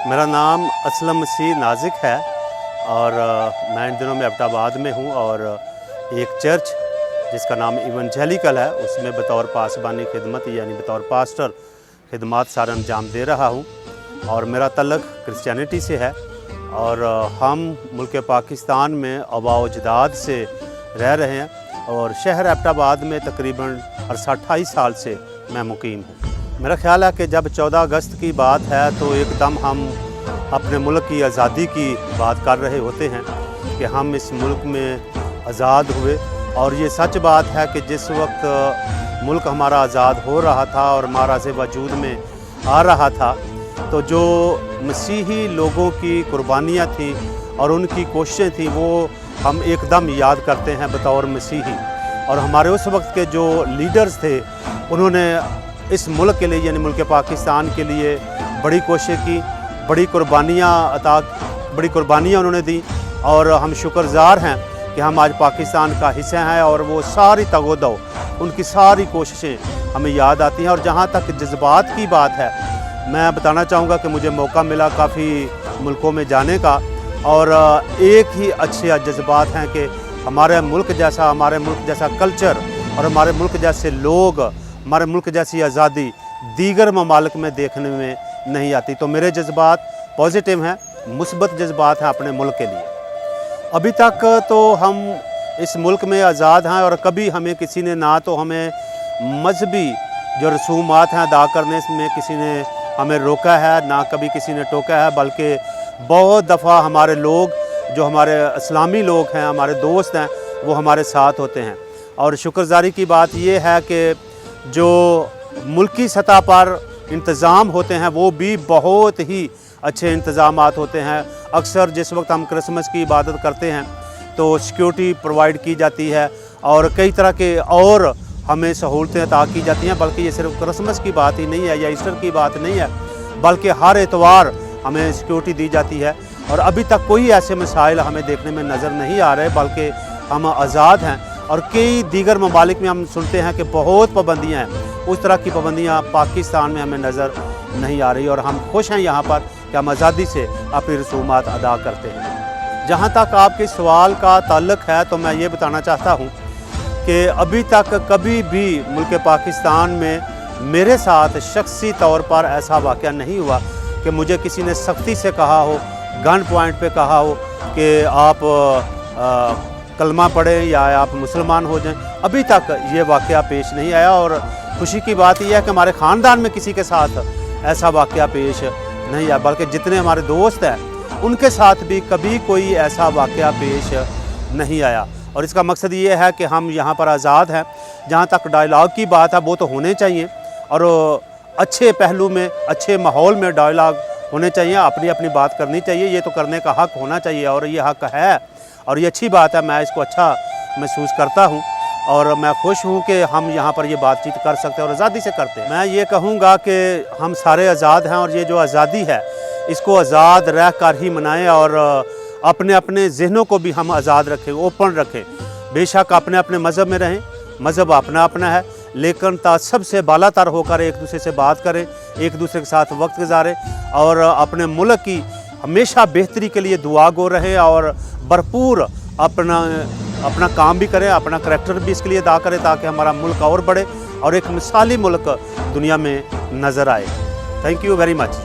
मेरा नाम असलम मसीह नाजिक है और मैं इन दिनों में एबटाबाद में हूँ और एक चर्च जिसका नाम इवेंजेलिकल है उसमें बतौर पासबानी खिदमत यानी बतौर पास्टर खिदमत सारा अंजाम दे रहा हूँ और मेरा तल्लक क्रिश्चियनिटी से है और हम मुल्क पाकिस्तान में आबा-ओ-अजदाद से रह रहे हैं और शहर एबटाबाद में तकरीबन 28 साल से मैं मुकीम हूँ। मेरा ख़्याल है कि जब 14 अगस्त की बात है तो एकदम हम अपने मुल्क की आज़ादी की बात कर रहे होते हैं कि हम इस मुल्क में आज़ाद हुए और ये सच बात है कि जिस वक्त मुल्क हमारा आज़ाद हो रहा था और महाराज़ वजूद में आ रहा था तो जो मसीही लोगों की कुर्बानियाँ थी और उनकी कोशिशें थी वो हम एकदम याद करते हैं बतौर मसीही। और हमारे उस वक्त के जो लीडर्स थे उन्होंने इस मुल्क के लिए यानी मुल्क पाकिस्तान के लिए बड़ी कोशिश की, बड़ी कुर्बानियाँ उन्होंने दी और हम शुक्रगुज़ार हैं कि हम आज पाकिस्तान का हिस्सा हैं और वो सारी तगोदो उनकी सारी कोशिशें हमें याद आती हैं। और जहाँ तक जज्बात की बात है मैं बताना चाहूँगा कि मुझे मौका मिला काफ़ी मुल्कों में जाने का और एक ही अच्छे जज्बात हैं कि हमारे मुल्क जैसा कल्चर और हमारे मुल्क जैसे लोग, हमारे मुल्क जैसी आज़ादी दीगर ममालिक में देखने में नहीं आती। तो मेरे जज्बात पॉजिटिव हैं, मुस्बत जज्बात हैं अपने मुल्क के लिए। अभी तक तो हम इस मुल्क में आज़ाद हैं और कभी हमें किसी ने ना तो हमें मजहबी जो रसूमात हैं अदा करने में किसी ने हमें रोका है, ना कभी किसी ने टोका है, बल्कि बहुत दफ़ा हमारे लोग जो हमारे इस्लामी लोग हैं, हमारे दोस्त हैं, वो हमारे साथ होते हैं। और शुक्रगुज़ारी की बात ये है कि जो मुल्की सतह पर इंतज़ाम होते हैं वो भी बहुत ही अच्छे इंतज़ामात होते हैं। अक्सर जिस वक्त हम क्रिसमस की इबादत करते हैं तो सिक्योरिटी प्रोवाइड की जाती है और कई तरह के और हमें सहूलतें अता की जाती हैं। बल्कि ये सिर्फ क्रिसमस की बात ही नहीं है या ईस्टर की बात नहीं है, बल्कि हर एतवार हमें सिक्योरिटी दी जाती है। और अभी तक कोई ऐसे मसाइल हमें देखने में नज़र नहीं आ रहे, बल्कि हम आज़ाद हैं। और कई दीगर ममालिक में हम सुनते हैं कि बहुत पाबंदियाँ हैं, उस तरह की पाबंदियाँ पाकिस्तान में हमें नज़र नहीं आ रही और हम खुश हैं यहाँ पर कि हम आज़ादी से अपनी रसूमात अदा करते हैं। जहाँ तक आपके सवाल का ताल्लुक है तो मैं ये बताना चाहता हूँ कि अभी तक कभी भी मुल्क पाकिस्तान में मेरे साथ शख्सी तौर पर ऐसा वाक़या नहीं हुआ कि मुझे किसी ने सख्ती से कहा हो, गन पॉइंट पे कहा हो कि आप कलमा पढ़ें या आप मुसलमान हो जाएं। अभी तक ये वाक़या पेश नहीं आया और खुशी की बात यह है कि हमारे ख़ानदान में किसी के साथ ऐसा वाक़या पेश नहीं आया, बल्कि जितने हमारे दोस्त हैं उनके साथ भी कभी कोई ऐसा वाक़या पेश नहीं आया। और इसका मकसद ये है कि हम यहाँ पर आज़ाद हैं। जहाँ तक डायलॉग की बात है वो तो होने चाहिए और अच्छे पहलू में, अच्छे माहौल में डायलॉग होने चाहिए, अपनी अपनी बात करनी चाहिए, ये तो करने का हक़ होना चाहिए और ये हक़ है और ये अच्छी बात है। मैं इसको अच्छा महसूस करता हूँ और मैं खुश हूँ कि हम यहाँ पर ये बातचीत कर सकते हैं और आज़ादी से करते हैं। मैं ये कहूँगा कि हम सारे आज़ाद हैं और ये जो आज़ादी है इसको आज़ाद रह कर ही मनाएँ और अपने अपने ज़हनों को भी हम आज़ाद रखें, ओपन रखें। बेशक अपने अपने मज़हब में रहें, मज़हब अपना अपना है, लेकिन सबसे बालातर होकर एक दूसरे से बात करें, एक दूसरे के साथ वक्त गुजारें और अपने मुल्क की हमेशा बेहतरी के लिए दुआ गो रहें और भरपूर अपना काम भी करें, अपना करैक्टर भी इसके लिए अदा करें ताकि हमारा मुल्क और बढ़े और एक मिसाली मुल्क दुनिया में नज़र आए। Thank you very much.